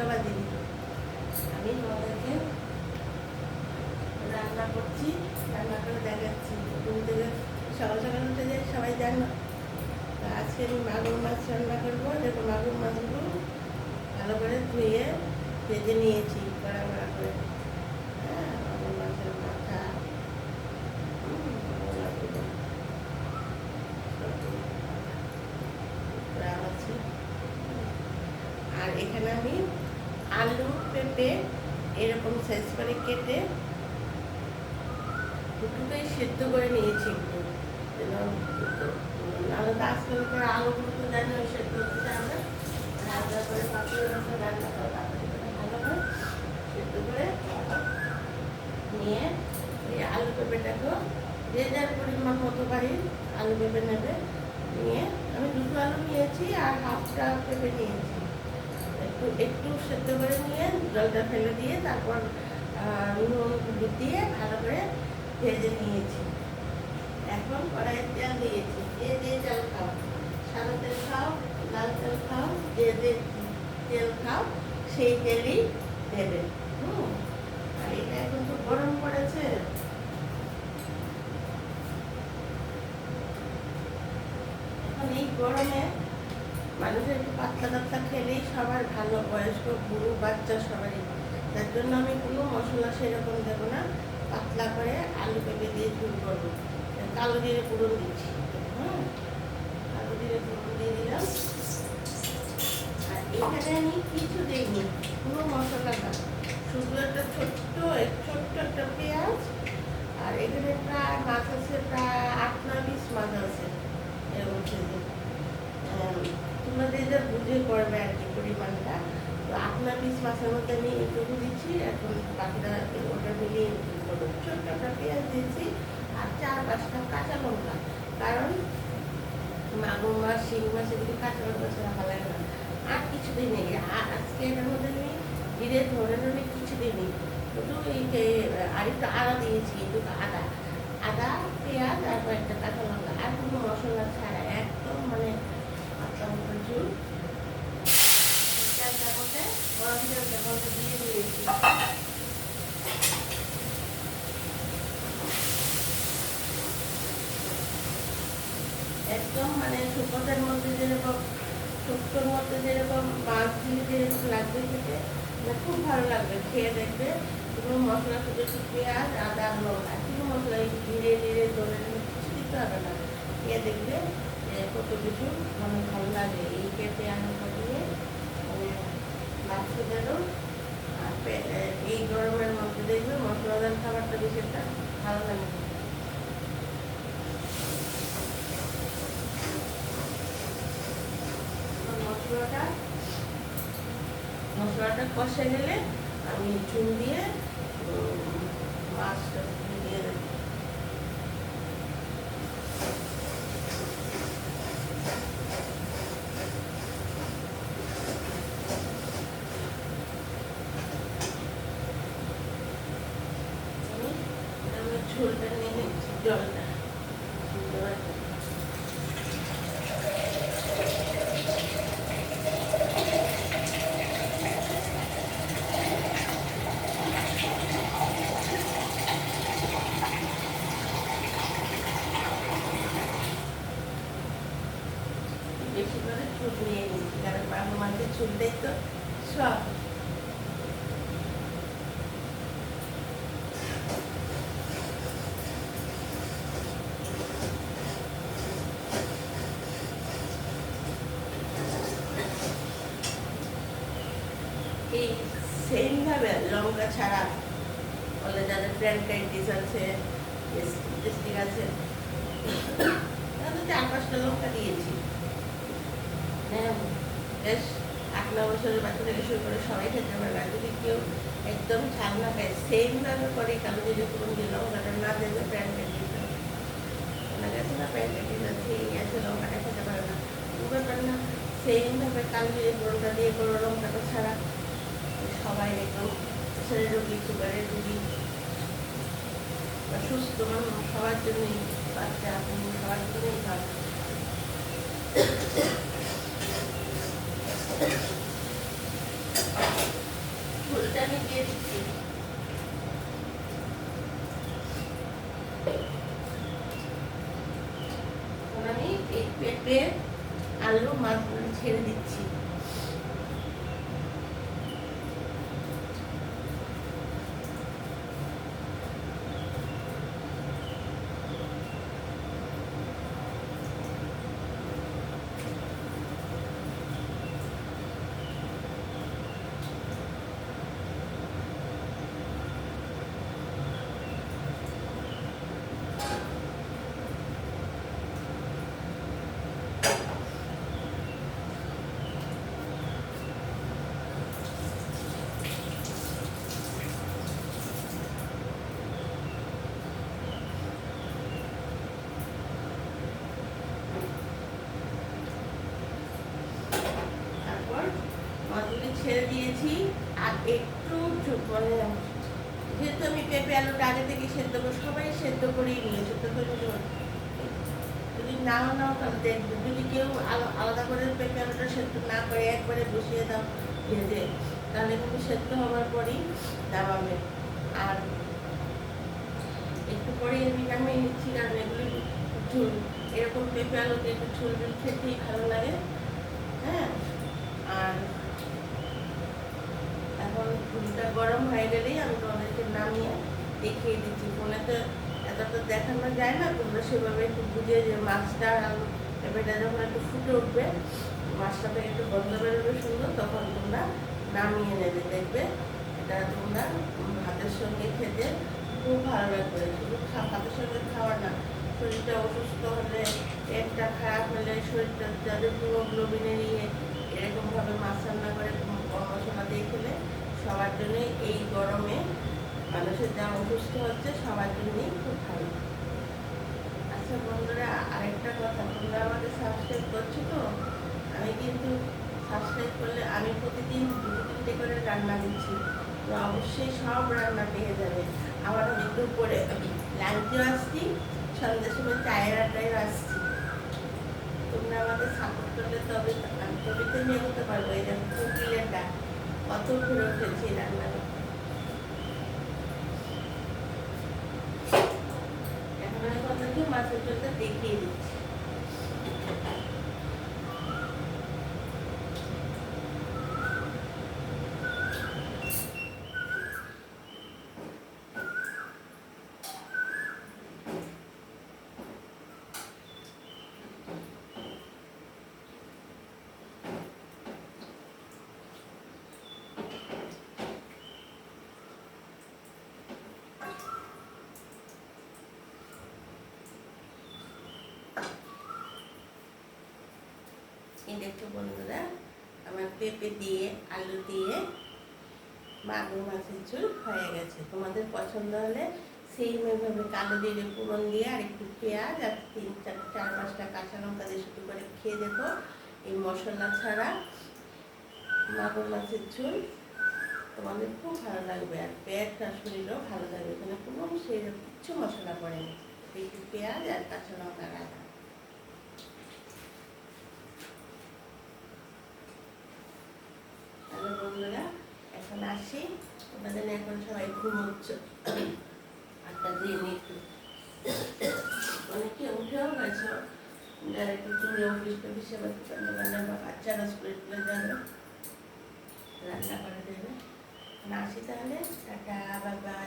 9টা বাজেনি। আমি তোমাদেরকে রান্না করছি, রান্না করে দেখাচ্ছি। ঘুম থেকে সকাল সকাল উঠে যায়, সবাই জানো। আজকে আমি মাগুর মাছ রান্না করবো। দেখো মাগুর মাছগুলো ভালো করে ধুয়ে ভেজে নিয়েছি কড়া কড়া করে। হ্যাঁ, মাগুর মাছের মাথা, আছে। আর এখানে আমি আলু পেঁপে এরকম সাইজ করে কেটে দুটোই সেদ্ধ করে নিয়েছি একটু, যেন আলাদা আজকাল করে আলুগুলো তো জানি ওই সেদ্ধ হতে চায় না। আলাদা করে পাতলা রান্না করে ভালো করে সেদ্ধ করে নিয়ে এই আলু পেঁপেটাকেও যে যার পরিমাণ মতো বাড়ি আলু পেঁপে নেবে। নিয়ে আমি 2টো আলু নিয়েছি আর হাফটা পেঁপে নিয়েছি। একটু একটু সেদ্ধ করে নিয়ে জলটা ফেলে দিয়ে তারপর নুন হলুদ দিয়ে ভালো করে ভেজে নিয়েছি। এখন কড়াইয়ে তেল দিয়েছি। যে তেল খাও, সাদা তেল খাও, লাল তেল খাও, যে তেল খাও সেই তেলই দেবে। আর এটা এখন তো গরম পড়েছে। এখন এই গরমে মানুষের একটু পাতলা পাতলা খেলেই সবার ভালো, বয়স্ক বুড়ো বাচ্চা সবারই। তার জন্য আমি কোনো মশলা সেরকম দেবো না, পাতলা করে আলু পেঁপে দিয়ে ঝুল করবো। কালো জিরে পুরন দিচ্ছি। কালো জিরে পুরন দিয়ে দিলাম। আর এখানে আমি কিছু দিইনি, কোনো মশলা না, শুধু একটা ছোট্ট একটা পেঁয়াজ। আর এখানে প্রায় মাছ আছে, প্রায় 8-9 পিস মাছ আছে। এরকম তোমরা যে বুঝে করবে আর কি পরিমাণটা। তো 8-9 পিস মাছের মধ্যে আমি এটুকু দিচ্ছি। এখন বাকিটা ওটা মিলিয়ে করবো। ছোট্ট একটা পেঁয়াজ দিয়েছি আর 4-5টা কাঁচা লঙ্কা। কারণ মাগুর মাছ, শিং মাছ এগুলি কাঁচা লঙ্কা ছাড়া ভালো লাগে না। আর কিছু দিই নেই আজকে। এটার মধ্যে আমি জিরে ধরে কিছু দিইনি, শুধু আর একটু আদা দিয়েছি, একটু আদা পেঁয়াজ আর কয়েকটা কাঁচা লঙ্কা। আর কোনো মশলা ছাড়া একদম মানে পাতলা মতো ঝুল। তেলটার মধ্যে গরম তেলটার মধ্যে দিয়ে দিয়েছি। একদম মানে শুকোটার মধ্যে যেরকম, শুক্তোর মধ্যে যেরকম মাছ দিলে যেরকম লাগবে খেতে, মানে খুব ভালো লাগবে। খেয়ে দেখবে কোনো মশলা, শুধু একটু পেঁয়াজ আদা লঙ্কা, কোনো মশলা ধীরে ধরে কিছু দিতে হবে না। খেয়ে দেখবে কত কিছু মানে ভালো লাগে। এই কেটে আনাটা দিয়ে মানে বাচ্চাদেরও আর এই গরমের মধ্যে দেখবে মশলাদার খাবারটা বেশি একটা ভালো লাগে। মশলাটা কষে গেলে আমি চুন দিয়ে মাছটা দিয়ে দেব। ঝোলটা নিয়ে নিচ্ছি, জলটা বেশি করে চুল নিয়ে নিচ্ছি, কারণ মাগুর মাছের চুলটাই তো সব। এই সেমভাবে লঙ্কা ছাড়া বলে যাদের ব্রঙ্কাইটিস আছে, গ্যাস্ট্রিক আছে, তাহলে 4-5টা লঙ্কা দিয়েছি। হ্যাঁ, বেশ 8-9 বছরের বাচ্চা থেকে শুরু করে সবাই খেতে পারে। আর যদি কেউ একদম ঝাল না খায়, সেমভাবে করে কালো জিরে ফোড়ন দিয়ে লঙ্কাটা না দেবে ব্রঙ্কাইটিস আছে। ওনার কাছে না ব্রঙ্কাইটিস আছে, এই আছে, লঙ্কাটা খেতে পারে না, ব্যাপার না। সেমভাবে কালো জিরে ফোড়নটা দিয়ে করো, লঙ্কাটা ছাড়া। সবাই একদম প্রেসারের রোগী, সুগারের রোগী, সুস্থ মানুষ সবার জন্যই, বাচ্চা সবার জন্যই ভালো। পেঁপে আলু মাছগুলো ছেড়ে দিচ্ছি। মাছগুলি ছেড়ে দিয়েছি। আর একটু মানে যেহেতু আমি পেঁপে আলুটা আগে থেকে সেদ্ধ করে সবাই সেদ্ধ করেই নিয়েছে, তো যদি নাও নাও তাহলে দেখবে, যদি কেউ আলাদা করে পেঁপে আলুটা সেদ্ধ না করে একবারে বসিয়ে দাও ভেজে, তাহলে কিন্তু সেদ্ধ হওয়ার পরেই নামাবে। আর একটু পরে আমি নামিয়ে নিচ্ছি, কারণ এগুলি ঝুল, এরকম পেঁপে আলুতে একটু ঝুল ঝুল খেতেই ভালো লাগে। হ্যাঁ, আর এখন ঝুলটা গরম হয়ে গেলেই আমি তোমাদেরকে নামিয়ে দেখিয়ে দিচ্ছি। ফোনে তো এতটা দেখানো যায় না, তোমরা সেভাবে একটু বুঝে যে মাছটা আলু পেঁপেটা যখন একটু ফুটে উঠবে, মাছটা থেকে একটু গন্ধ বেরোবে সুন্দর, তখন তোমরা নামিয়ে নেবে। দেখবে এটা তোমরা ভাতের সঙ্গে খেতে খুব ভালো লাগবে। শুধু ভাতের সঙ্গে খাওয়া না, শরীরটা অসুস্থ হলে, পেটটা খারাপ হলে, শরীরটা যাদের হিমোগ্লোবিনের এরকমভাবে মাছ রান্না করে মশলা দিয়ে খেলে সবার জন্যই, এই গরমে মানুষের যা অসুস্থ হচ্ছে সবার জন্যই খুব ভালো। আচ্ছা বন্ধুরা, আরেকটা কথা, তোমরা আমাকে সাবস্ক্রাইব করছো তো? আমি কিন্তু সাবস্ক্রাইব করলে আমি প্রতিদিন 2-3টে করে রান্না দিচ্ছি, তো অবশ্যই সব রান্না পেয়ে যাবে। আমার আমি দুপুরে লাঞ্চেও আসছি, সন্ধ্যার সময় চায়ের আড্ডায়ও আসছি। তোমরা আমাকে সাপোর্ট করলে তবে আমি তো এগোতে পারবো। এই যে কুকিলের ডাক কত ঘুরে উঠেছি রান্নার। এখন আমি কথাকে মাছের ঝোলটা দেখিয়ে দিচ্ছি। এই দেখো বন্ধুরা, আমার পেঁপে দিয়ে আলু দিয়ে মাগুর মাছের ঝোল হয়ে গেছে। তোমাদের পছন্দ হলে সেইভাবে কালো জিরে ফোড়ন দিয়ে আর একটু পেঁয়াজ আর 3-4-5টা কাঁচা লঙ্কা দিয়ে শুধু করে খেয়ে দেখো। এই মশলা ছাড়া মাগুর মাছের ঝোল তোমাদের খুব ভালো লাগবে, আর পেটটা শরীরও ভালো লাগবে। এখানে কোনো সেরকম কিচ্ছু মশলা পড়েনি, একটু পেঁয়াজ আর কাঁচা লঙ্কা আদা। বন্ধুরা এখন আসি, তোমাদের এখন সবাই ঘুমোচ্ছ, আটটা দিয়ে একটু অনেকে উঠেও গেছো, যারা একটু চলে অফিস টফিসে বা বাচ্চারা স্কুলে টুলে যাবে, রান্না করে দেবে। আসি তাহলে, টাটা, বাই বাই।